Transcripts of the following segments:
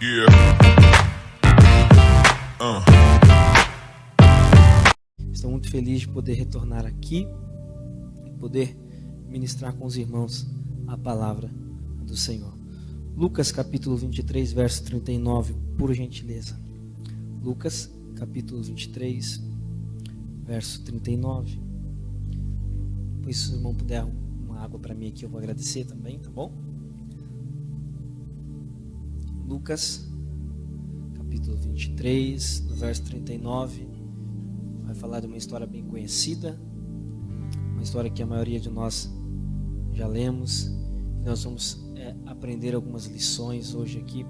Yeah. Estou muito feliz de poder retornar aqui e poder ministrar com os irmãos a palavra do Senhor. Lucas capítulo 23, verso 39, por gentileza. Lucas capítulo 23, verso 39. Pois se o irmão puder uma água para mim aqui, eu vou agradecer também, tá bom? Lucas capítulo 23, do verso 39, vai falar de uma história bem conhecida, uma história que a maioria de nós já lemos. Nós vamos aprender algumas lições hoje aqui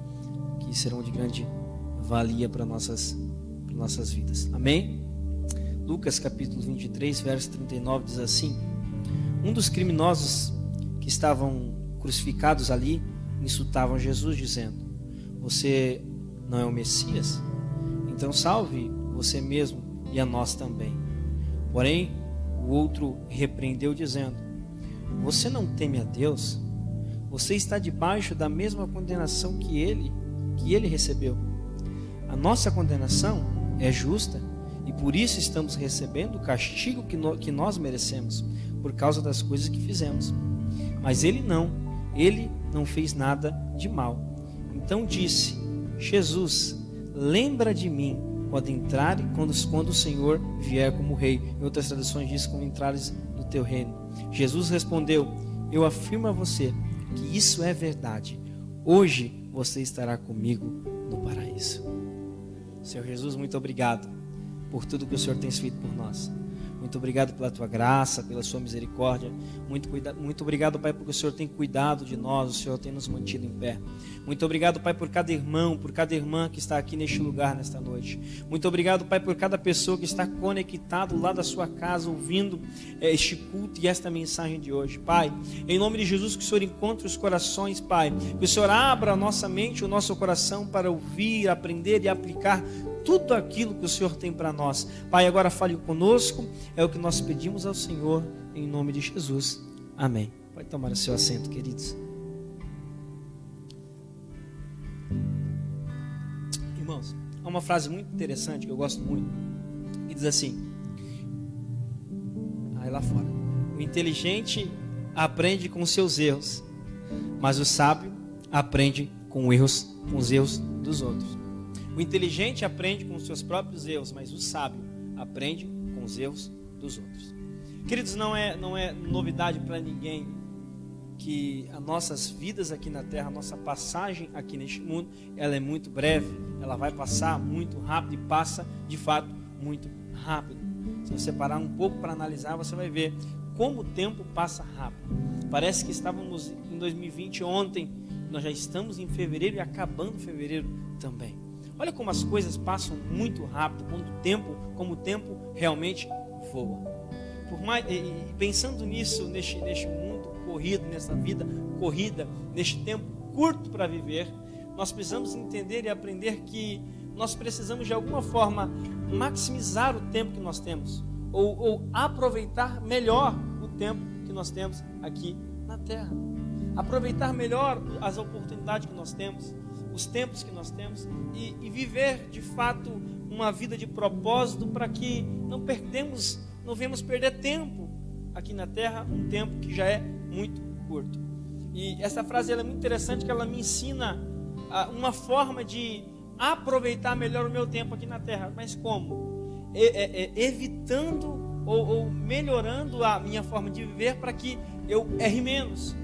que serão de grande valia para nossas vidas. Amém? Lucas capítulo 23, verso 39 diz assim: um dos criminosos que estavam crucificados ali insultavam Jesus dizendo: você não é o Messias? Então salve você mesmo e a nós também. Porém, o outro repreendeu dizendo: você não teme a Deus? Você está debaixo da mesma condenação que ele recebeu. A nossa condenação é justa e por isso estamos recebendo o castigo que nós merecemos por causa das coisas que fizemos. Mas ele não fez nada de mal. Então disse: Jesus, lembra de mim quando o Senhor vier como rei. Em outras traduções diz: quando entrares no teu reino. Jesus respondeu: eu afirmo a você que isso é verdade. Hoje você estará comigo no paraíso. Senhor Jesus, muito obrigado por tudo que o Senhor tem feito por nós. Muito obrigado pela tua graça, pela sua misericórdia. Muito obrigado, Pai, porque o Senhor tem cuidado de nós, o Senhor tem nos mantido em pé. Muito obrigado, Pai, por cada irmão, por cada irmã que está aqui neste lugar nesta noite. Muito obrigado, Pai, por cada pessoa que está conectado lá da sua casa, ouvindo este culto e esta mensagem de hoje. Pai, em nome de Jesus, que o Senhor encontre os corações, Pai. Que o Senhor abra a nossa mente, o nosso coração para ouvir, aprender e aplicar tudo aquilo que o Senhor tem para nós. Pai, agora fale conosco, é o que nós pedimos ao Senhor, em nome de Jesus. Amém. Pode tomar o seu assento, queridos. Irmãos, há uma frase muito interessante que eu gosto muito, que diz assim: aí lá fora, o inteligente aprende com seus erros, mas o sábio aprende com os erros dos outros. O inteligente aprende com os seus próprios erros, mas o sábio aprende com os erros dos outros. Queridos, não é novidade para ninguém que as nossas vidas aqui na terra, a nossa passagem aqui neste mundo, ela é muito breve, ela vai passar muito rápido e passa de fato muito rápido. Se você parar um pouco para analisar, você vai ver como o tempo passa rápido. Parece que estávamos em 2020 ontem, nós já estamos em fevereiro e acabando fevereiro também. Olha como as coisas passam muito rápido, como o tempo realmente voa. Pensando nisso, neste mundo corrido, nessa vida corrida, neste tempo curto para viver, nós precisamos entender e aprender que nós precisamos de alguma forma maximizar o tempo que nós temos, ou aproveitar melhor o tempo que nós temos aqui na terra. Aproveitar melhor as oportunidades que nós temos, os tempos que nós temos e viver de fato uma vida de propósito para que não venhamos perder tempo aqui na terra, um tempo que já é muito curto. E essa frase ela é muito interessante, que ela me ensina uma forma de aproveitar melhor o meu tempo aqui na terra. Mas como? Evitando ou melhorando a minha forma de viver para que eu erre menos,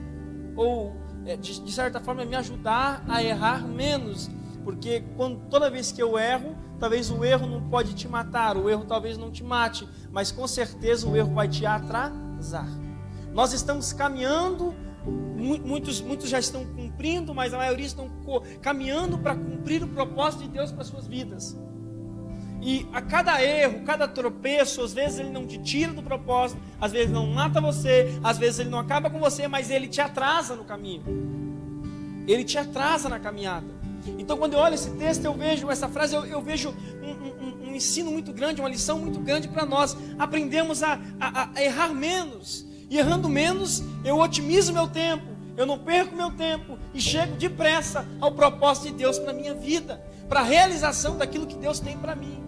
ou de certa forma me ajudar a errar menos, porque toda vez que eu erro, talvez o erro não pode te matar, o erro talvez não te mate, mas com certeza o erro vai te atrasar. Nós estamos caminhando, muitos já estão cumprindo, mas a maioria estão caminhando para cumprir o propósito de Deus para suas vidas. E a cada erro, cada tropeço, às vezes ele não te tira do propósito, às vezes não mata você, às vezes ele não acaba com você, mas ele te atrasa no caminho. Ele te atrasa na caminhada. Então quando eu olho esse texto, eu vejo essa frase, eu vejo um ensino muito grande, uma lição muito grande para nós. Aprendemos a errar menos. E errando menos, eu otimizo meu tempo, eu não perco meu tempo e chego depressa ao propósito de Deus para a minha vida, para a realização daquilo que Deus tem para mim,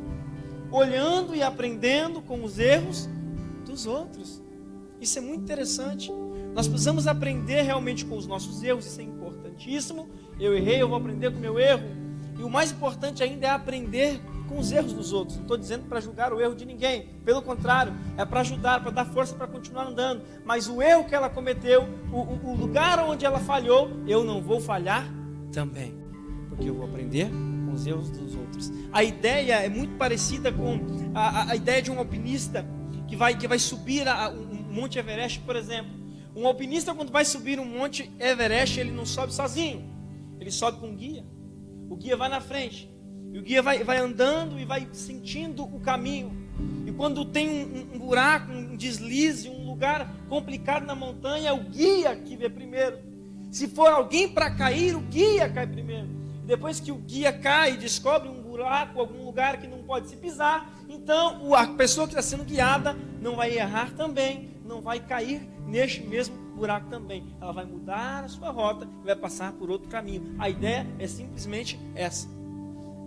olhando e aprendendo com os erros dos outros. Isso é muito interessante. Nós precisamos aprender realmente com os nossos erros, isso é importantíssimo. Eu errei, eu vou aprender com o meu erro. E o mais importante ainda é aprender com os erros dos outros. Não estou dizendo para julgar o erro de ninguém, pelo contrário, é para ajudar, para dar força para continuar andando. Mas o erro que ela cometeu, o lugar onde ela falhou, eu não vou falhar também, porque eu vou aprender com os erros dos outros. A ideia é muito parecida com a ideia de um alpinista que vai subir um Monte Everest, por exemplo. Um alpinista, quando vai subir um Monte Everest, ele não sobe sozinho, ele sobe com um guia. O guia vai na frente, e o guia vai andando e vai sentindo o caminho. E quando tem um buraco, um deslize, um lugar complicado na montanha, é o guia que vê primeiro. Se for alguém para cair, o guia cai primeiro. E depois que o guia cai e descobre um buraco, algum lugar que não pode se pisar, então a pessoa que está sendo guiada não vai errar também, não vai cair neste mesmo buraco também. Ela vai mudar a sua rota e vai passar por outro caminho. A ideia é simplesmente essa.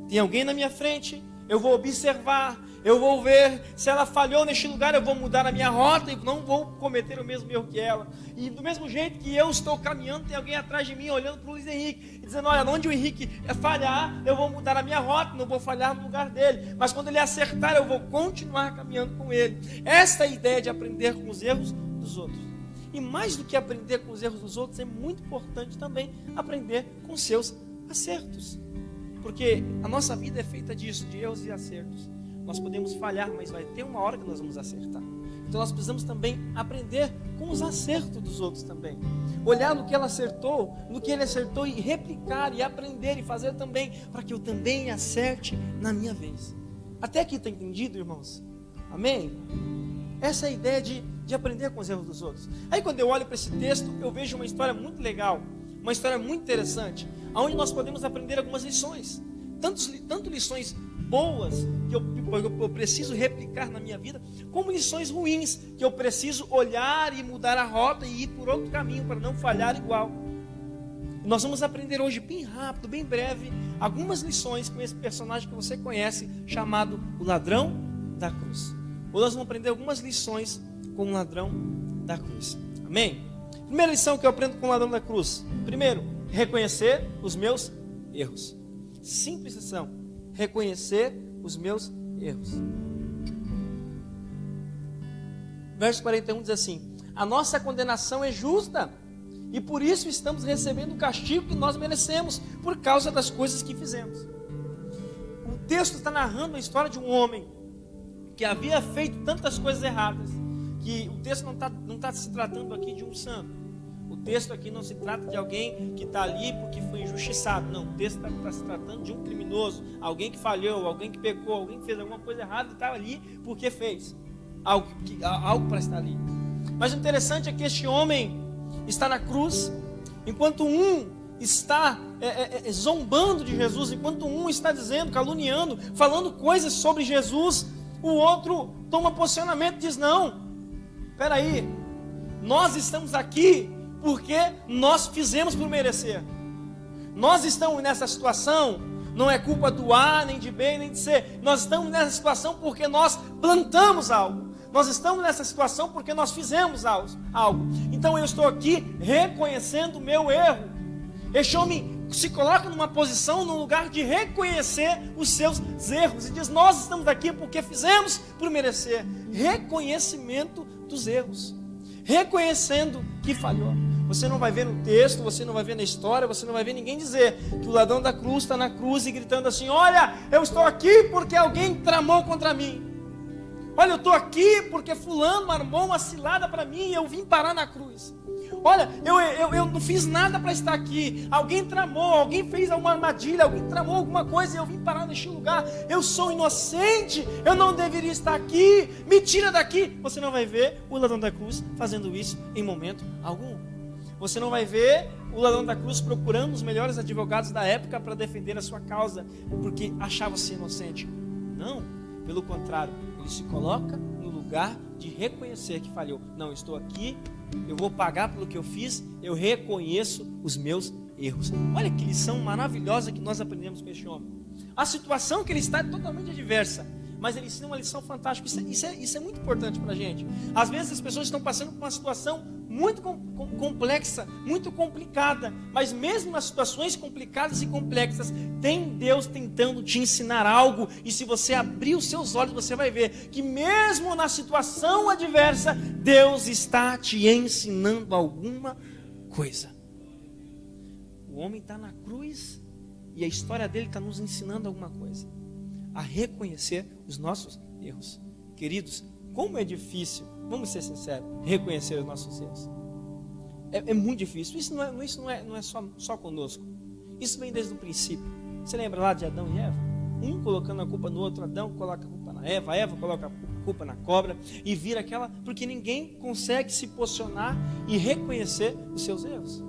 Tem alguém na minha frente, eu vou observar, eu vou ver se ela falhou neste lugar, eu vou mudar a minha rota e não vou cometer o mesmo erro que ela. E do mesmo jeito que eu estou caminhando, tem alguém atrás de mim olhando para o Luiz Henrique e dizendo, olha, onde o Henrique falhar, eu vou mudar a minha rota, não vou falhar no lugar dele. Mas quando ele acertar, eu vou continuar caminhando com ele. Esta é a ideia de aprender com os erros dos outros. E mais do que aprender com os erros dos outros, é muito importante também aprender com seus acertos. Porque a nossa vida é feita disso, de erros e acertos. Nós podemos falhar, mas vai ter uma hora que nós vamos acertar. Então nós precisamos também aprender com os acertos dos outros também. Olhar no que ela acertou, no que ele acertou e replicar e aprender e fazer também, para que eu também acerte na minha vez. Até aqui está entendido, irmãos? Amém? Essa é a ideia de aprender com os erros dos outros. Aí quando eu olho para esse texto, eu vejo uma história muito legal, uma história muito interessante, onde nós podemos aprender algumas lições. Tanto lições boas, que eu preciso replicar na minha vida, como lições ruins, que eu preciso olhar e mudar a rota e ir por outro caminho, para não falhar igual. Nós vamos aprender hoje, bem rápido, bem breve, algumas lições com esse personagem que você conhece, chamado o ladrão da cruz. Hoje nós vamos aprender algumas lições com o ladrão da cruz. Amém? Primeira lição que eu aprendo com o ladrão da cruz. Primeiro, reconhecer os meus erros. Simples lição. Reconhecer os meus erros. Verso 41 diz assim: a nossa condenação é justa, e por isso estamos recebendo o castigo que nós merecemos, por causa das coisas que fizemos. O texto está narrando a história de um homem que havia feito tantas coisas erradas, que o texto não está se tratando aqui de um santo. O texto aqui não se trata de alguém que está ali porque foi injustiçado. Não, o texto está se tratando de um criminoso, alguém que falhou, alguém que pecou, alguém que fez alguma coisa errada e está ali porque fez algo para estar ali. Mas o interessante é que este homem está na cruz, enquanto um está zombando de Jesus, enquanto um está dizendo, caluniando, falando coisas sobre Jesus, o outro toma posicionamento e diz: não, espera aí, nós estamos aqui porque nós fizemos por merecer. Nós estamos nessa situação, não é culpa do A, nem de B, nem de C. Nós estamos nessa situação porque nós plantamos algo. Nós estamos nessa situação porque nós fizemos algo. Então eu estou aqui reconhecendo o meu erro. Este homem se coloca numa posição, num lugar de reconhecer os seus erros. E diz: nós estamos aqui porque fizemos por merecer. Reconhecimento dos erros. Reconhecendo que falhou. Você não vai ver no texto, você não vai ver na história, você não vai ver ninguém dizer que o ladrão da cruz está na cruz e gritando assim: olha, eu estou aqui porque alguém tramou contra mim. Olha, eu estou aqui porque fulano armou uma cilada para mim e eu vim parar na cruz. Olha, eu não fiz nada para estar aqui. Alguém tramou, alguém fez uma armadilha, alguém tramou alguma coisa e eu vim parar neste lugar. Eu sou inocente, eu não deveria estar aqui. Me tira daqui. Você não vai ver o ladrão da cruz fazendo isso em momento algum. Você não vai ver o ladrão da cruz procurando os melhores advogados da época para defender a sua causa, porque achava-se inocente. Não, pelo contrário, ele se coloca no lugar de reconhecer que falhou. Não, eu estou aqui, eu vou pagar pelo que eu fiz, eu reconheço os meus erros. Olha que lição maravilhosa que nós aprendemos com este homem. A situação que ele está é totalmente adversa, mas ele ensina uma lição fantástica. Isso é muito importante para a gente. Às vezes as pessoas estão passando por uma situação muito complexa, muito complicada, mas mesmo nas situações complicadas e complexas, tem Deus tentando te ensinar algo, e se você abrir os seus olhos, você vai ver que mesmo na situação adversa, Deus está te ensinando alguma coisa. O homem está na cruz, e a história dele está nos ensinando alguma coisa, a reconhecer os nossos erros. Queridos, como é difícil, vamos ser sinceros, reconhecer os nossos erros. É muito difícil. Isso não é só conosco. Isso vem desde o princípio. Você lembra lá de Adão e Eva? Um colocando a culpa no outro. Adão coloca a culpa na Eva, a Eva coloca a culpa na cobra, e vira aquela, porque ninguém consegue se posicionar e reconhecer os seus erros.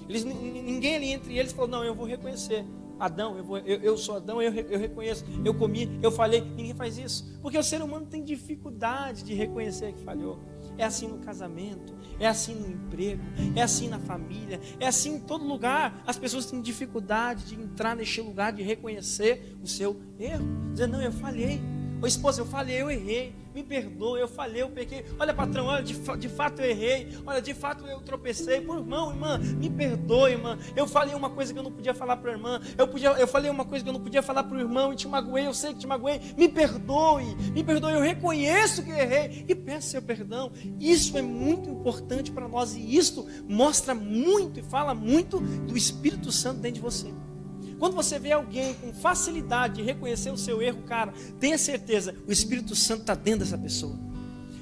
Ninguém ali entre eles falou, não, eu vou reconhecer. Adão, eu sou Adão, eu reconheço, eu comi, eu falhei. Ninguém faz isso, porque o ser humano tem dificuldade de reconhecer que falhou. É assim no casamento, é assim no emprego, é assim na família, é assim em todo lugar. As pessoas têm dificuldade de entrar neste lugar, de reconhecer o seu erro, dizer, não, eu falhei. Ô esposa, eu falhei, eu errei, me perdoa, eu falhei, eu pequei. Olha, patrão, olha, de fato eu errei. Olha, de fato eu tropecei. Por irmão, irmã, me perdoe, irmã. Eu falei uma coisa que eu não podia falar para a irmã. Eu falei uma coisa que eu não podia falar para o irmão e te magoei, eu sei que te magoei. Me perdoe, eu reconheço que eu errei e peço seu perdão. Isso é muito importante para nós, e isto mostra muito e fala muito do Espírito Santo dentro de você. Quando você vê alguém com facilidade de reconhecer o seu erro, cara, tenha certeza, o Espírito Santo está dentro dessa pessoa.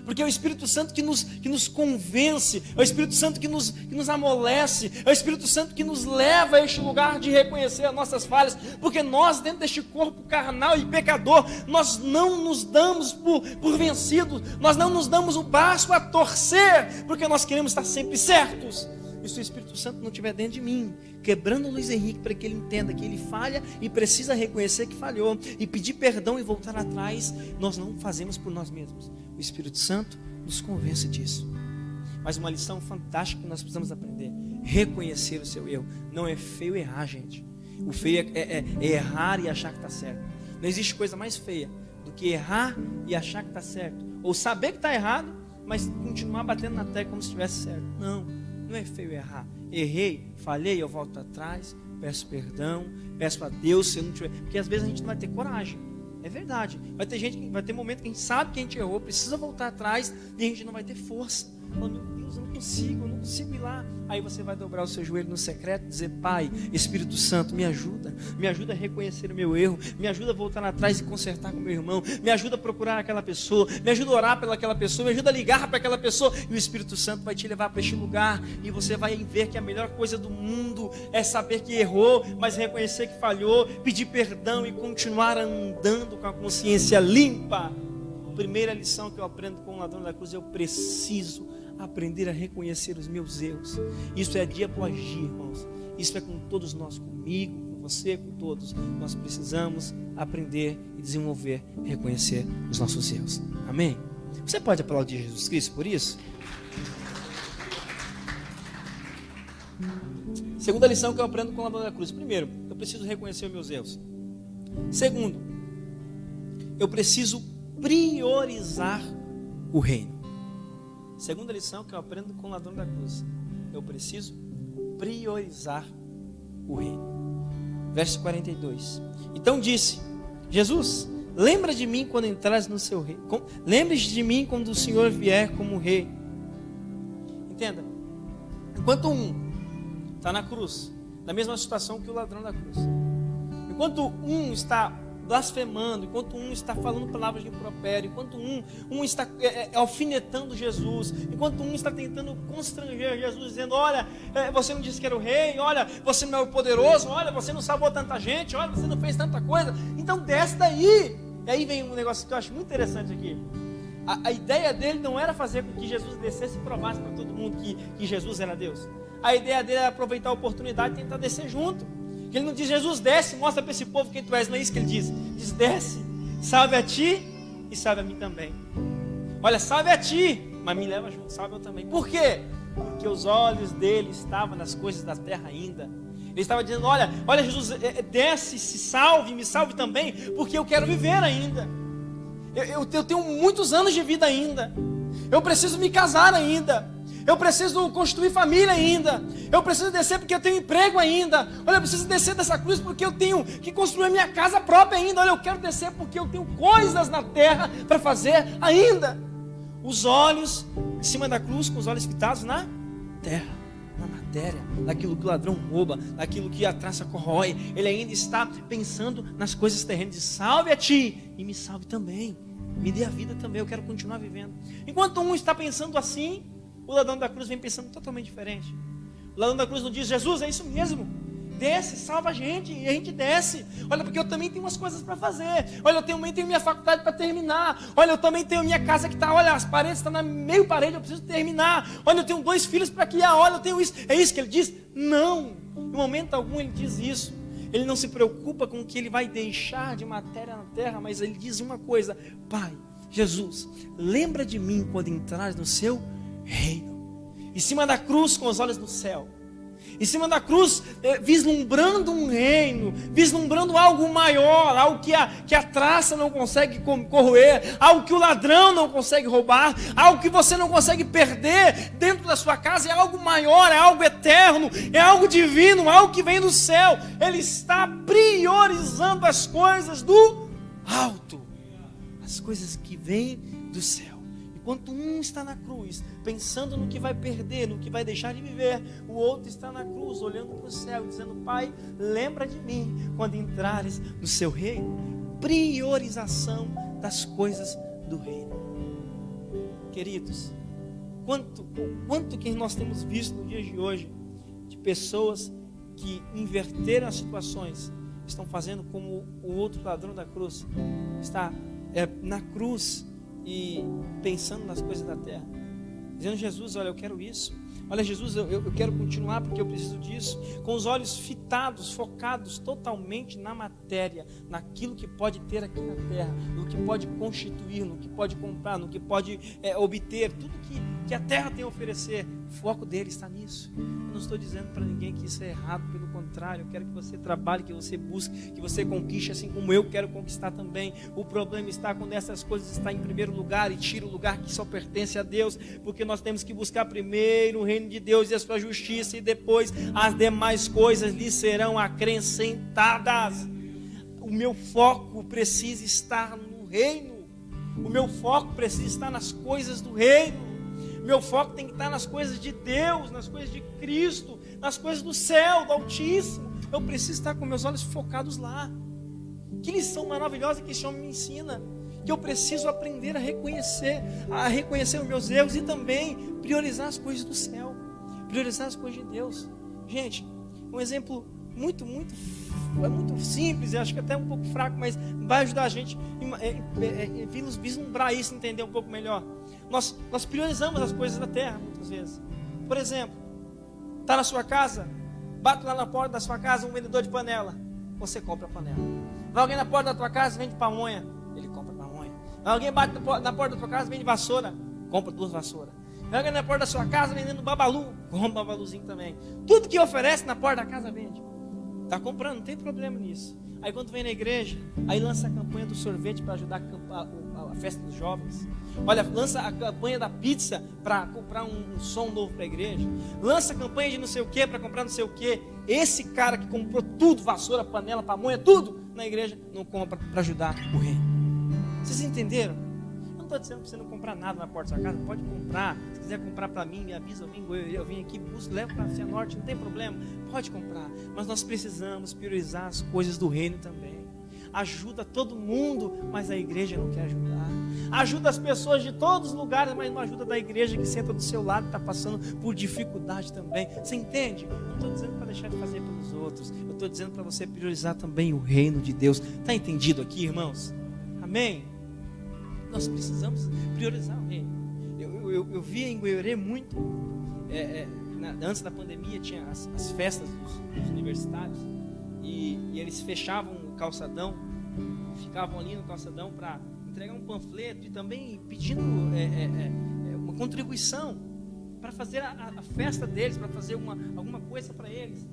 Porque é o Espírito Santo que nos convence, é o Espírito Santo que nos amolece, é o Espírito Santo que nos leva a este lugar de reconhecer as nossas falhas. Porque nós, dentro deste corpo carnal e pecador, nós não nos damos por vencidos, nós não nos damos o braço a torcer, porque nós queremos estar sempre certos. E se o Espírito Santo não estiver dentro de mim, quebrando o Luiz Henrique para que ele entenda que ele falha e precisa reconhecer que falhou e pedir perdão e voltar atrás, nós não fazemos por nós mesmos. O Espírito Santo nos convence disso. Mas uma lição fantástica que nós precisamos aprender: reconhecer o seu erro. Não é feio errar, gente. O feio é errar e achar que está certo. Não existe coisa mais feia do que errar e achar que está certo, ou saber que está errado, mas continuar batendo na tecla como se estivesse certo. Não é feio errar. Errei, falhei, eu volto atrás, peço perdão, peço a Deus se eu não tiver. Porque às vezes a gente não vai ter coragem. É verdade. Vai ter momento que a gente sabe que a gente errou, precisa voltar atrás, e a gente não vai ter força. Falando, meu Deus, eu não consigo ir lá. Aí você vai dobrar o seu joelho no secreto e dizer: Pai, Espírito Santo, me ajuda a reconhecer o meu erro, me ajuda a voltar atrás e consertar com o meu irmão, me ajuda a procurar aquela pessoa, me ajuda a orar pelaquela pessoa, me ajuda a ligar para aquela pessoa, e o Espírito Santo vai te levar para este lugar, e você vai ver que a melhor coisa do mundo é saber que errou, mas reconhecer que falhou, pedir perdão e continuar andando com a consciência limpa. A primeira lição que eu aprendo com o ladrão da cruz: eu preciso aprender a reconhecer os meus erros. Isso é dia após dia, irmãos. Isso é com todos nós, comigo, com você, com todos. Nós precisamos aprender e desenvolver, reconhecer os nossos erros. Amém? Você pode aplaudir Jesus Cristo por isso? Segunda lição que eu aprendo com o ladrão da cruz: primeiro, eu preciso reconhecer os meus erros. Segundo, eu preciso priorizar o reino. Segunda lição que eu aprendo com o ladrão da cruz: eu preciso priorizar o reino. Verso 42. Então disse Jesus: lembra de mim quando entrares no seu reino. Lembre-se de mim quando o Senhor vier como rei. Entenda, enquanto um está na cruz, na mesma situação que o ladrão da cruz, enquanto um está blasfemando, enquanto um está falando palavras de impropério, enquanto um está alfinetando Jesus, enquanto um está tentando constranger Jesus, dizendo: olha, você não disse que era o rei, olha, você não é o poderoso, olha, você não salvou tanta gente, olha, você não fez tanta coisa, então desce daí. E aí vem um negócio que eu acho muito interessante aqui. A ideia dele não era fazer com que Jesus descesse e provasse para todo mundo que Jesus era Deus. A ideia dele era aproveitar a oportunidade e tentar descer junto. Ele não diz: Jesus, desce, mostra para esse povo quem tu és. Não é isso que ele diz. Diz: desce, salve a ti e salve a mim também. olha, salve a ti, mas me leva junto, salve eu também. Por quê? Porque os olhos dele estavam nas coisas da terra ainda. Ele estava dizendo, olha Jesus, desce, se salve, me salve também, porque eu quero viver ainda. Eu tenho muitos anos de vida ainda. Eu preciso me casar ainda. Eu preciso construir família ainda. Eu preciso descer porque eu tenho emprego ainda. Olha, eu preciso descer dessa cruz porque eu tenho que construir a minha casa própria ainda. Olha, eu quero descer porque eu tenho coisas na terra para fazer ainda. Os olhos em cima da cruz, com os olhos fitados na terra, na matéria, naquilo que o ladrão rouba, naquilo que a traça corrói. Ele ainda está pensando nas coisas terrenas. Diz, salve a ti e me salve também. Me dê a vida também, eu quero continuar vivendo. Enquanto um está pensando assim, o ladrão da cruz vem pensando totalmente diferente. O ladrão da cruz não diz, Jesus, é isso mesmo, desce, salva a gente, e a gente desce. Olha, porque eu também tenho umas coisas para fazer. Olha, eu também tenho minha faculdade para terminar. Olha, eu também tenho minha casa que está, olha, as paredes estão na meio parede, eu preciso terminar. Olha, eu tenho 2 filhos para criar, olha, eu tenho isso. É isso que ele diz? Não, em momento algum ele diz isso. Ele não se preocupa com o que ele vai deixar de matéria na terra, mas ele diz uma coisa, Pai, Jesus, lembra de mim quando entrares no seu reino. Em cima da cruz, com os olhos no céu. Em cima da cruz, vislumbrando um reino, vislumbrando algo maior, algo que a traça não consegue corroer, algo que o ladrão não consegue roubar, algo que você não consegue perder dentro da sua casa. É algo maior, é algo eterno, é algo divino, algo que vem do céu. Ele está priorizando as coisas do alto, as coisas que vêm do céu. Enquanto um está na cruz, pensando no que vai perder, no que vai deixar de viver, o outro está na cruz, olhando para o céu, dizendo, Pai, lembra de mim quando entrares no seu reino. Priorização das coisas do reino. Queridos, quanto que nós temos visto no dia de hoje, de pessoas que inverteram as situações, estão fazendo como o outro ladrão da cruz, está na cruz, e pensando nas coisas da terra, dizendo, Jesus, olha, eu quero isso. Olha, Jesus, eu quero continuar porque eu preciso disso. Com os olhos fitados, focados totalmente na matéria, naquilo que pode ter aqui na terra, no que pode constituir, no que pode comprar, no que pode obter, tudo que a terra tem a oferecer. O foco dele está nisso. Eu não estou dizendo para ninguém que isso é errado, pelo contrário, eu quero que você trabalhe, que você busque, que você conquiste, assim como eu quero conquistar também. O problema está quando essas coisas estão em primeiro lugar e tira o lugar que só pertence a Deus, porque nós temos que buscar primeiro o reino de Deus e a sua justiça, e depois as demais coisas lhe serão acrescentadas. O meu foco precisa estar no reino, o meu foco precisa estar nas coisas do reino. Meu foco tem que estar nas coisas de Deus, nas coisas de Cristo, nas coisas do céu, do Altíssimo. Eu preciso estar com meus olhos focados lá. Que lição maravilhosa que esse homem me ensina. Que eu preciso aprender a reconhecer os meus erros e também priorizar as coisas do céu, priorizar as coisas de Deus. Gente, um exemplo muito simples, eu acho que até um pouco fraco, mas vai ajudar a gente a vislumbrar isso, entender um pouco melhor. Nós priorizamos as coisas da terra muitas vezes. Por exemplo, está na sua casa, bate lá na porta da sua casa um vendedor de panela, você compra a panela. Vai alguém na porta da tua casa, vende pamonha, ele compra pamonha. Vai alguém bate na porta da tua casa, vende vassoura, compra 2 vassouras. Vai alguém na porta da sua casa vendendo babalu, compra babaluzinho também. Tudo que oferece na porta da casa vende. Está comprando, não tem problema nisso. Aí quando vem na igreja, aí lança a campanha do sorvete para ajudar a festa dos jovens. Olha, lança a campanha da pizza para comprar um som novo para a igreja. Lança a campanha de não sei o que para comprar não sei o que. Esse cara que comprou tudo, vassoura, panela, pamonha, tudo na igreja, não compra para ajudar o reino. Vocês entenderam? Eu não estou dizendo para você não comprar nada na porta da sua casa. Pode comprar. Se quiser comprar para mim, me avisa, eu vim aqui, busco, levo para a Cianorte, não tem problema. Pode comprar. Mas nós precisamos priorizar as coisas do reino também. Ajuda todo mundo, mas a igreja não quer ajudar. Ajuda as pessoas de todos os lugares, mas não ajuda da igreja que senta do seu lado e está passando por dificuldade também. Você entende? Eu não estou dizendo para deixar de fazer pelos outros. Eu estou dizendo para você priorizar também o reino de Deus. Está entendido aqui, irmãos? Amém? Nós precisamos priorizar o reino. Eu via em Goiorê muito, antes da pandemia tinha as festas dos universitários, e eles fechavam o calçadão, ficavam ali no calçadão para entregar um panfleto e também pedindo uma contribuição para fazer a festa deles, para fazer alguma coisa para eles.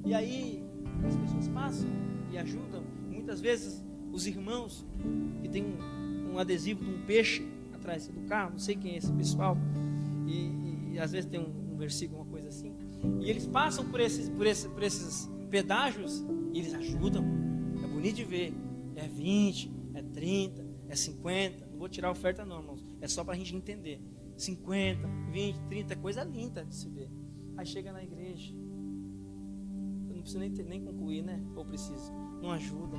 E aí as pessoas passam e ajudam. Muitas vezes os irmãos que tem um adesivo de um peixe atrás do carro, não sei quem é esse pessoal, e às vezes tem um versículo, uma coisa assim, e eles passam por esses pedágios e eles ajudam. É bonito de ver. É 20, é 30, é 50. Não vou tirar a oferta não, irmãos. É só para a gente entender. 50, 20, 30, é coisa linda de se ver. Aí chega na igreja, eu não preciso nem concluir, né? Ou preciso? Não ajuda,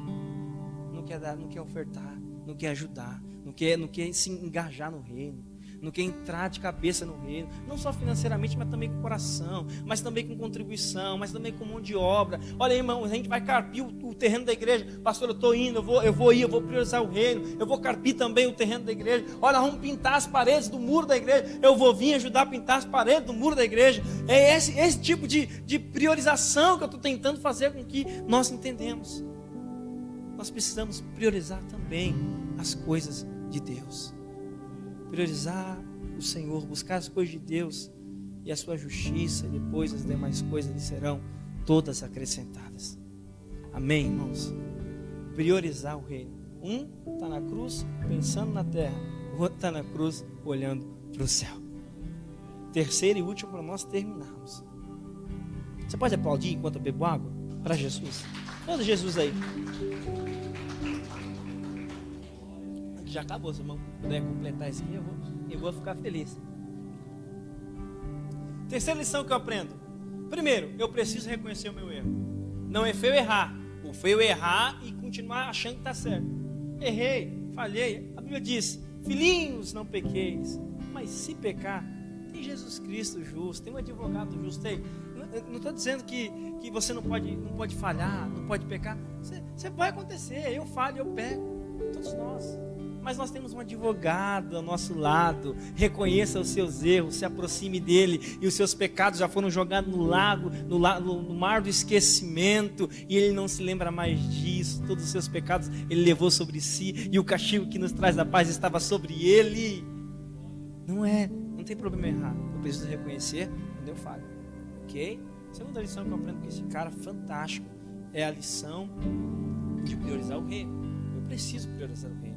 não quer dar, não quer ofertar, não quer ajudar, não quer se engajar no reino, não quer entrar de cabeça no reino, não só financeiramente, mas também com coração, mas também com contribuição, mas também com mão de obra. Olha aí, irmão, a gente vai carpir o terreno da igreja. Pastor, eu estou indo, eu vou priorizar o reino, eu vou carpir também o terreno da igreja. Olha, vamos pintar as paredes do muro da igreja, eu vou vir ajudar a pintar as paredes do muro da igreja. É esse tipo de priorização que eu estou tentando fazer com que nós entendemos. Nós precisamos priorizar também as coisas de Deus. Priorizar o Senhor, buscar as coisas de Deus e a sua justiça, e depois as demais coisas lhe serão todas acrescentadas. Amém, irmãos? Priorizar o reino. Um está na cruz pensando na terra, o outro está na cruz olhando para o céu. Terceiro e último para nós terminarmos. Você pode aplaudir enquanto eu bebo água? Para Jesus. Manda Jesus aí. Já acabou, se o irmão puder completar isso aqui, eu vou ficar feliz. Terceira lição que eu aprendo. Primeiro, eu preciso reconhecer o meu erro. Não é feio errar. O feio é errar e continuar achando que está certo. Errei, falhei. A Bíblia diz: filhinhos, não pequeis. Mas se pecar, tem Jesus Cristo justo, tem um advogado justo. Não estou dizendo que você não pode falhar, não pode pecar. Você vai acontecer, eu falho, eu peco. Todos nós. Mas nós temos um advogado ao nosso lado. Reconheça os seus erros, se aproxime dele, e os seus pecados já foram jogados no mar do esquecimento, e ele não se lembra mais disso. Todos os seus pecados ele levou sobre si, e o castigo que nos traz a paz estava sobre ele. Não tem problema errar. Eu preciso reconhecer quando eu falho, ok? Segunda lição que eu aprendo com esse cara fantástico é a lição de priorizar o reino. Eu preciso priorizar o reino.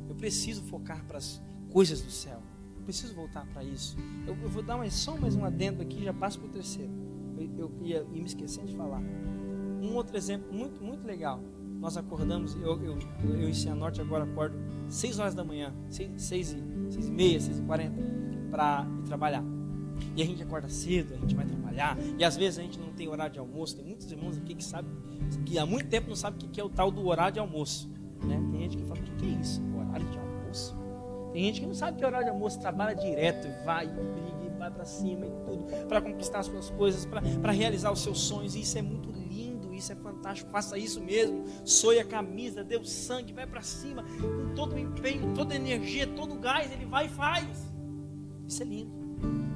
Eu preciso focar para as coisas do céu. Eu preciso voltar para isso. Eu vou dar só mais um adendo aqui, já passo para o terceiro. Eu ia me esquecendo de falar. Um outro exemplo muito, muito legal. Nós acordamos, eu em Cianorte agora acordo 6 horas da manhã, 6h30, 6h40, para ir trabalhar. E a gente acorda cedo, a gente vai trabalhar, e às vezes a gente não tem horário de almoço. Tem muitos irmãos aqui que sabem, que há muito tempo não sabem o que é o tal do horário de almoço, né? Tem gente que fala: o que é isso? Horário de almoço? Tem gente que não sabe o que é horário de almoço, trabalha direto, vai, briga, vai para cima e tudo, para conquistar as suas coisas, para realizar os seus sonhos. E isso é muito lindo, isso é fantástico. Faça isso mesmo, soe a camisa, dê o sangue, vai para cima, com todo o empenho, toda a energia, todo o gás, ele vai e faz. Isso é lindo.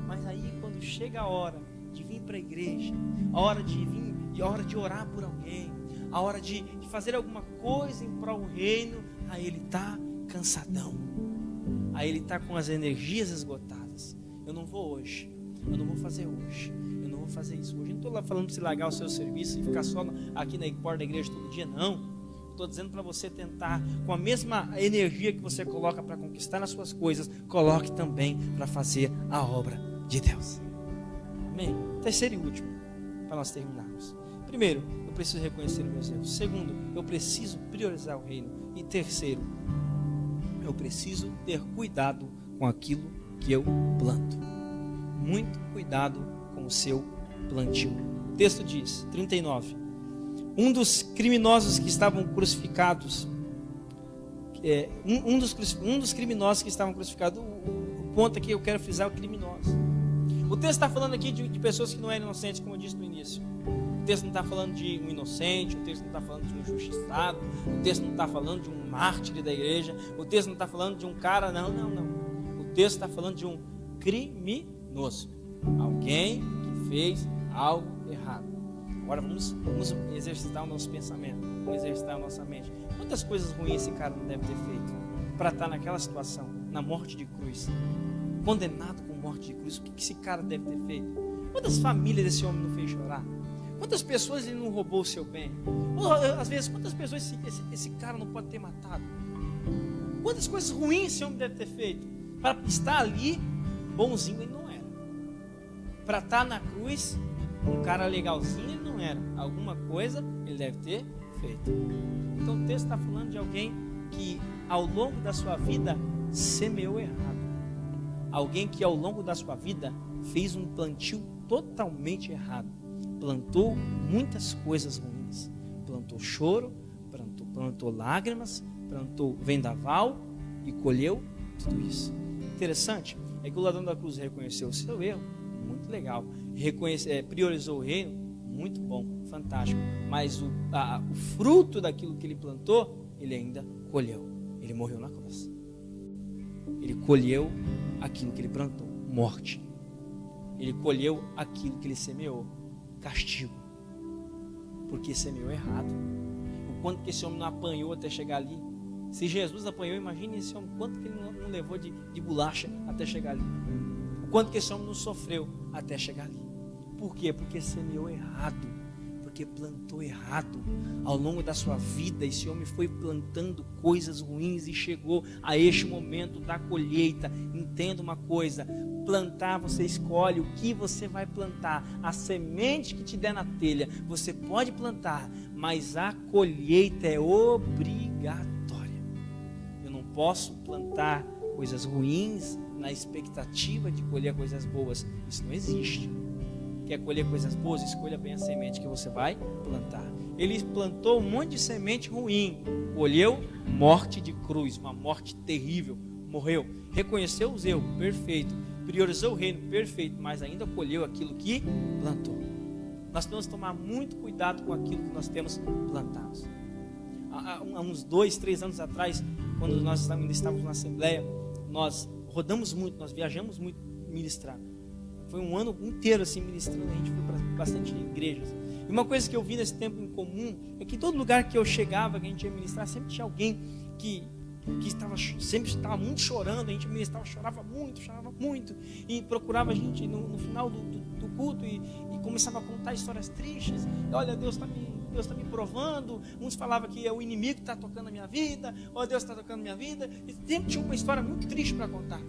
Mas aí quando chega a hora de vir para a igreja, a hora de orar por alguém, a hora de fazer alguma coisa em prol do reino, aí ele está cansadão, aí ele está com as energias esgotadas. Eu não vou hoje, eu não vou fazer hoje, eu não vou fazer isso hoje. Eu não estou lá falando para você largar o seu serviço e ficar só aqui na porta da igreja todo dia, não. Estou dizendo para você tentar, com a mesma energia que você coloca para conquistar as suas coisas, coloque também para fazer a obra de Deus. Amém? Terceiro e último, para nós terminarmos. Primeiro, eu preciso reconhecer os meus erros. Segundo, eu preciso priorizar o reino. E terceiro, eu preciso ter cuidado com aquilo que eu planto. Muito cuidado com o seu plantio. O texto diz, 39, um dos criminosos que estavam crucificados, um dos criminosos que estavam crucificados, o ponto aqui eu quero frisar é o criminoso. O texto está falando aqui de pessoas que não eram inocentes, como eu disse no início. O texto não está falando de um inocente, o texto não está falando de um injustiçado, o texto não está falando de um mártir da igreja, o texto não está falando de um cara, não. O texto está falando de um criminoso, alguém que fez algo errado. Agora vamos exercitar o nosso pensamento, vamos exercitar a nossa mente. Quantas coisas ruins esse cara não deve ter feito? para estar naquela situação, na morte de cruz, condenado com morte de cruz? O que esse cara deve ter feito? Quantas famílias esse homem não fez chorar? Quantas pessoas ele não roubou o seu bem? Ou, às vezes, quantas pessoas esse cara não pode ter matado? Quantas coisas ruins esse homem deve ter feito para estar ali? Bonzinho ele não era. Para estar na cruz, um cara legalzinho ele não era. Alguma coisa ele deve ter feito. Então o texto está falando de alguém que ao longo da sua vida semeou errado. Alguém que ao longo da sua vida fez um plantio totalmente errado. Plantou muitas coisas ruins. Plantou choro, plantou lágrimas, plantou vendaval e colheu tudo isso. Interessante é que o ladrão da cruz reconheceu o seu erro, muito legal. Priorizou o reino, muito bom, fantástico. Mas o fruto daquilo que ele plantou, ele ainda colheu. Ele morreu na cruz. Ele colheu aquilo que ele plantou, morte. Ele colheu aquilo que ele semeou, castigo, porque semeou errado. O quanto que esse homem não apanhou até chegar ali. Se Jesus apanhou, imagine esse homem, quanto que ele não levou de bolacha até chegar ali. O quanto que esse homem não sofreu até chegar ali. Por quê? Porque semeou errado, porque plantou errado. Ao longo da sua vida, esse homem foi plantando coisas ruins e chegou a este momento da colheita. Entenda uma coisa: plantar, você escolhe o que você vai plantar. A semente que te der na telha, você pode plantar, mas a colheita é obrigatória. Eu não posso plantar coisas ruins na expectativa de colher coisas boas. Isso não existe. Quer colher coisas boas? Escolha bem a semente que você vai plantar. Ele plantou um monte de semente ruim, colheu morte de cruz, uma morte terrível, morreu. Reconheceu os erros, perfeito. Priorizou o reino, perfeito, mas ainda colheu aquilo que plantou. Nós temos que tomar muito cuidado com aquilo que nós temos plantado. Há uns 2, 3 anos atrás, quando nós ainda estávamos na Assembleia, nós rodamos muito, nós viajamos muito ministrar. Foi um ano inteiro assim ministrando, a gente foi para bastante igrejas. E uma coisa que eu vi nesse tempo em comum é que todo lugar que eu chegava, que a gente ia ministrar, sempre tinha alguém que sempre estava muito chorando. A gente ministrava, chorava muito, e procurava a gente no final do culto e começava a contar histórias tristes. Olha, Deus está me provando. Uns falavam que é o inimigo que está tocando a minha vida, olha, Deus está tocando a minha vida, e sempre tinha uma história muito triste para contar.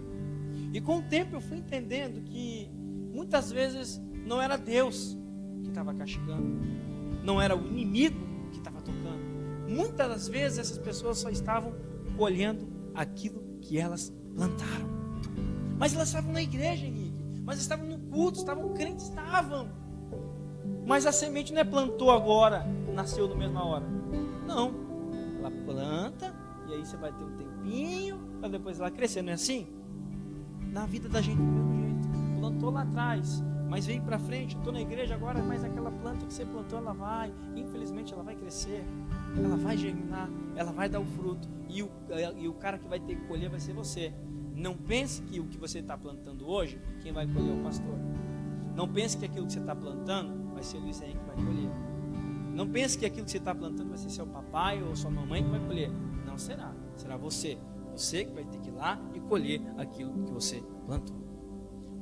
E com o tempo eu fui entendendo que muitas vezes não era Deus que estava castigando, não era o inimigo que estava tocando. Muitas das vezes essas pessoas só estavam colhendo aquilo que elas plantaram. Mas elas estavam na igreja, Henrique, mas estavam no culto, estavam crentes, estavam. Mas a semente não é plantou agora, nasceu na mesma hora. Não, ela planta e aí você vai ter um tempinho para depois ela crescer, não é assim? Na vida da gente do mesmo jeito. Plantou lá atrás, mas veio para frente, estou na igreja agora, mas aquela planta que você plantou, infelizmente ela vai crescer, ela vai germinar, ela vai dar o fruto, e o cara que vai ter que colher vai ser você. Não pense que o que você está plantando hoje, quem vai colher é o pastor. Não pense que aquilo que você está plantando vai ser o Luiz Henrique que vai colher. Não pense que aquilo que você está plantando vai ser seu papai ou sua mamãe que vai colher. Não será, será você. Você que vai ter que ir lá e colher aquilo que você plantou.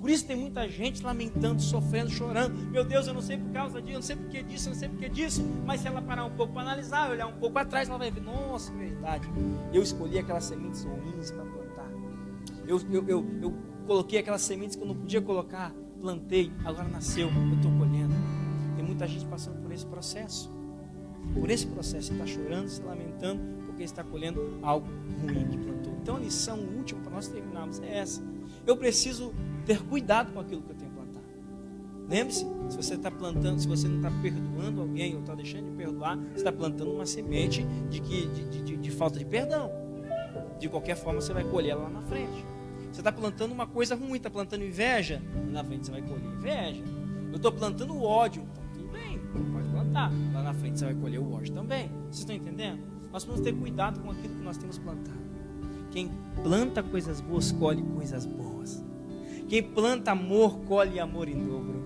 Por isso tem muita gente lamentando, sofrendo, chorando. Meu Deus, eu não sei por causa disso, eu não sei por que disso, eu não sei por que disso. Mas se ela parar um pouco para analisar, olhar um pouco atrás, ela vai ver, nossa, verdade, eu escolhi aquelas sementes ruins para plantar. Eu coloquei aquelas sementes que eu não podia colocar, plantei, agora nasceu, eu estou colhendo. Tem muita gente passando por esse processo. Por esse processo, está chorando, se lamentando, porque está colhendo algo ruim que plantou. Então a lição última para nós terminarmos é essa. Eu preciso ter cuidado com aquilo que eu tenho plantado. Lembre-se, se você está plantando, se você não está perdoando alguém ou está deixando de perdoar, você está plantando uma semente de falta de perdão. De qualquer forma você vai colher ela lá na frente. Você está plantando uma coisa ruim, está plantando inveja, lá na frente você vai colher inveja. Eu estou plantando ódio, então tudo bem, pode plantar, lá na frente você vai colher o ódio também. Vocês estão entendendo? Nós precisamos ter cuidado com aquilo que nós temos plantado. Quem planta coisas boas, colhe coisas boas. Quem planta amor, colhe amor em dobro.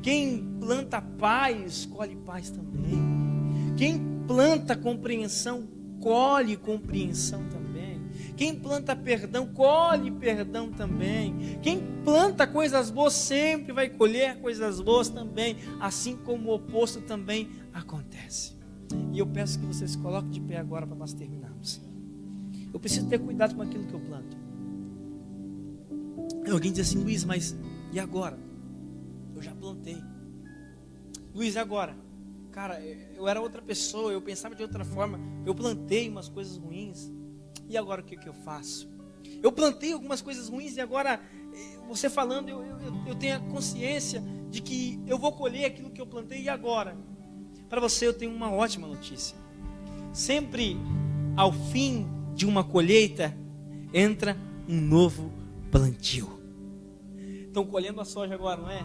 Quem planta paz, colhe paz também. Quem planta compreensão, colhe compreensão também. Quem planta perdão, colhe perdão também. Quem planta coisas boas sempre vai colher coisas boas também, assim como o oposto também acontece. E eu peço que você se coloque de pé agora para nós terminarmos. Eu preciso ter cuidado com aquilo que eu planto. Alguém diz assim: Luiz, mas e agora? Eu já plantei. Luiz, e agora? Cara, eu era outra pessoa, eu pensava de outra forma, eu plantei umas coisas ruins, e agora o que eu faço? Eu plantei algumas coisas ruins e agora, você falando, eu tenho a consciência de que eu vou colher aquilo que eu plantei, e agora? Para você eu tenho uma ótima notícia. Sempre ao fim de uma colheita, entra um novo plantio. Estão colhendo a soja agora, não é?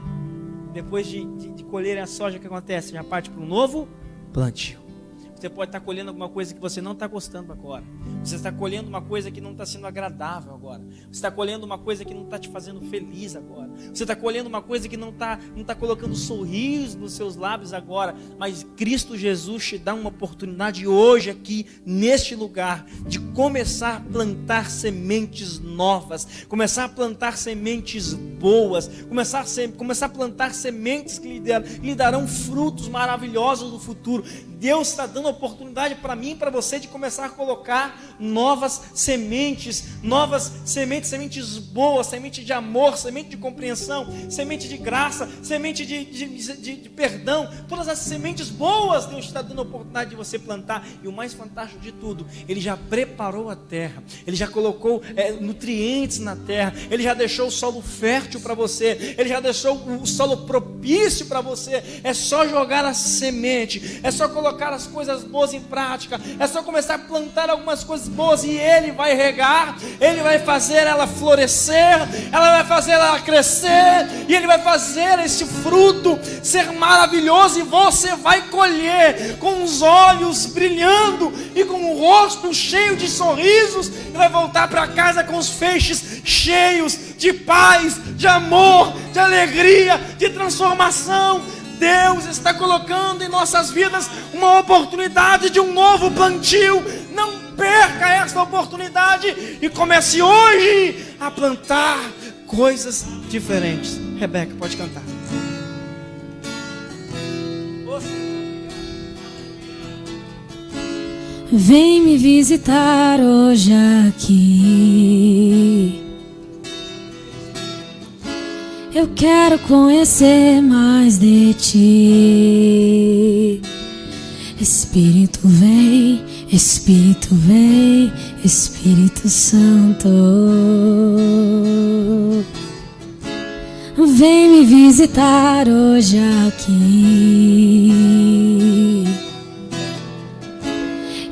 Depois de colher a soja, o que acontece? Já parte para um novo plantio. Você pode estar colhendo alguma coisa que você não está gostando agora. Você está colhendo uma coisa que não está sendo agradável agora. Você está colhendo uma coisa que não está te fazendo feliz agora. Você está colhendo uma coisa que não está colocando sorriso nos seus lábios agora. Mas Cristo Jesus te dá uma oportunidade hoje aqui, neste lugar, de começar a plantar sementes novas. Começar a plantar sementes boas. Começar a plantar sementes que lhe darão frutos maravilhosos no futuro. Deus está dando a oportunidade para mim e para você de começar a colocar novas sementes sementes boas, semente de amor, semente de compreensão, semente de graça, semente de perdão. Todas as sementes boas Deus está dando a oportunidade de você plantar. E o mais fantástico de tudo, Ele já preparou a terra, Ele já colocou nutrientes na terra, Ele já deixou o solo fértil para você, Ele já deixou o solo propício para você. É só jogar a semente, é só colocar as coisas boas em prática, é só começar a plantar algumas coisas boas, e Ele vai regar, Ele vai fazer ela florescer, ela vai fazer ela crescer, e Ele vai fazer esse fruto ser maravilhoso, e você vai colher com os olhos brilhando e com o rosto cheio de sorrisos, e vai voltar para casa com os feixes cheios de paz, de amor, de alegria, de transformação. Deus está colocando em nossas vidas uma oportunidade de um novo plantio. Não perca essa oportunidade e comece hoje a plantar coisas diferentes. Rebeca, pode cantar. Vem me visitar hoje aqui. Eu quero conhecer mais de ti. Espírito vem, Espírito vem, Espírito Santo. Vem me visitar hoje aqui.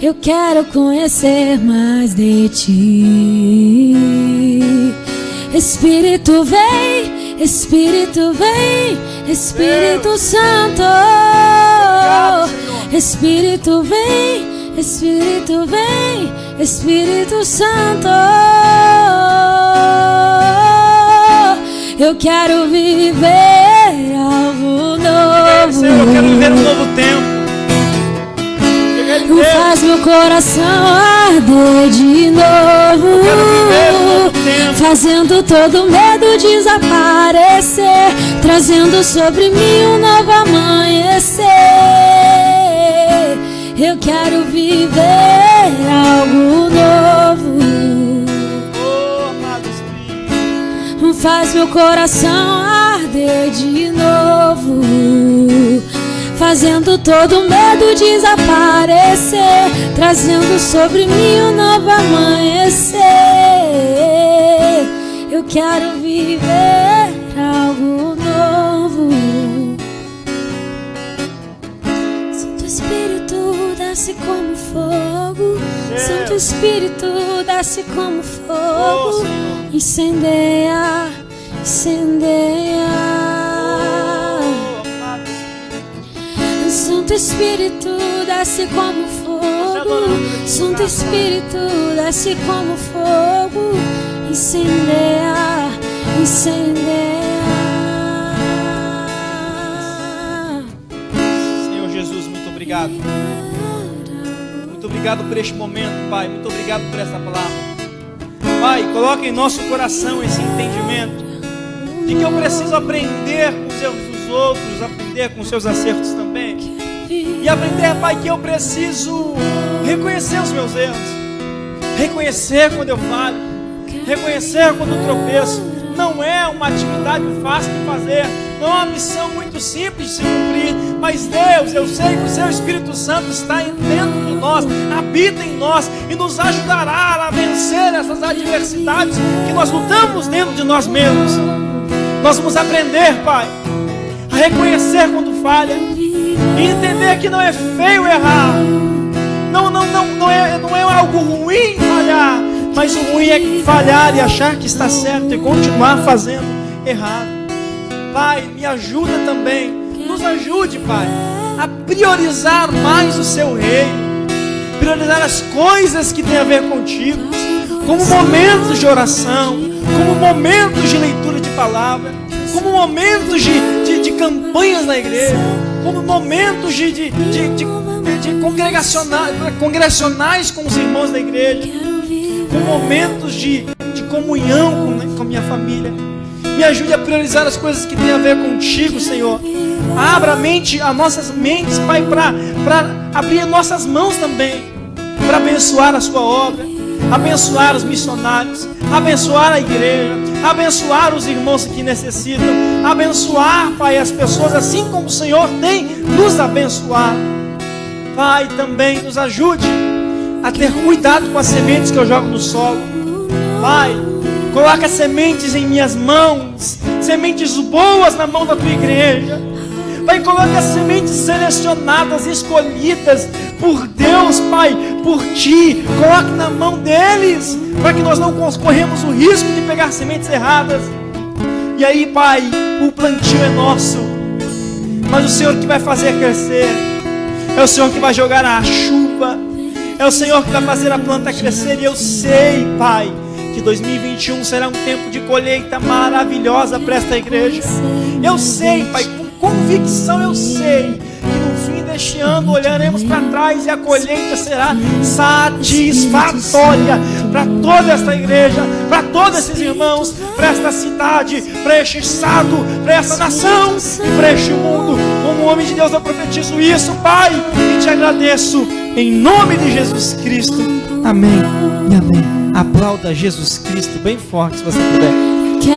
Eu quero conhecer mais de ti. Espírito vem, Espírito vem, Espírito Santo. Espírito vem, Espírito vem, Espírito Santo. Eu quero viver algo novo. Eu quero viver um novo tempo. Faz meu coração arder de novo, fazendo todo medo desaparecer, trazendo sobre mim um novo amanhecer. Eu quero viver algo novo. Faz meu coração arder de novo, fazendo todo medo desaparecer, trazendo sobre mim um novo amanhecer. Eu quero viver algo novo. Santo Espírito, desce como fogo. Santo Espírito, desce como fogo. Incendeia, incendeia. Santo Espírito, desce como fogo. Santo Espírito, desce como fogo. Incendeia, incendeia. Senhor Jesus, muito obrigado. Muito obrigado por este momento, Pai. Muito obrigado por essa palavra. Pai, coloca em nosso coração esse entendimento de que eu preciso aprender com os erros dos outros, aprender com os seus acertos também. E aprender, Pai, que eu preciso reconhecer os meus erros, reconhecer quando eu falho, reconhecer quando eu tropeço. Não é uma atividade fácil de fazer, não é uma missão muito simples de se cumprir, mas Deus, eu sei que o Seu Espírito Santo está dentro de nós, habita em nós e nos ajudará a vencer essas adversidades que nós lutamos dentro de nós mesmos. Nós vamos aprender, Pai, a reconhecer quando falha e entender que não é feio errar, não é algo ruim falhar, mas o ruim é falhar e achar que está certo e continuar fazendo errado. Pai, me ajuda também, nos ajude, Pai, a priorizar mais o Seu reino, priorizar as coisas que têm a ver contigo, como momentos de oração, como momentos de leitura de palavra, como momentos de campanhas na igreja, como momentos de congregacionais com os irmãos da igreja, com momentos de comunhão com a minha família. Me ajude a priorizar as coisas que têm a ver contigo, Senhor. Abra as nossas mentes, Pai, para abrir nossas mãos também, para abençoar a Sua obra, abençoar os missionários, abençoar a igreja, abençoar os irmãos que necessitam, abençoar, Pai, as pessoas assim como o Senhor tem nos abençoado. Pai, também nos ajude a ter cuidado com as sementes que eu jogo no solo. Pai, coloca sementes em minhas mãos, sementes boas na mão da Tua igreja. Pai, coloca sementes selecionadas, escolhidas por Deus, Pai, por Ti. Coloque na mão deles, para que nós não corremos o risco de pegar sementes erradas. E aí, Pai, o plantio é nosso, mas o Senhor que vai fazer crescer. É o Senhor que vai jogar a chuva, é o Senhor que vai fazer a planta crescer. E eu sei, Pai, que 2021 será um tempo de colheita maravilhosa para esta igreja. Eu sei, Pai, com convicção eu sei que no fim deste ano olharemos para trás e a colheita será satisfatória para toda esta igreja, para todos esses irmãos, para esta cidade, para este estado, para esta nação e para este mundo. Como homem de Deus eu profetizo isso, Pai, e te agradeço em nome de Jesus Cristo. Amém e amém. Aplauda Jesus Cristo bem forte, se você puder.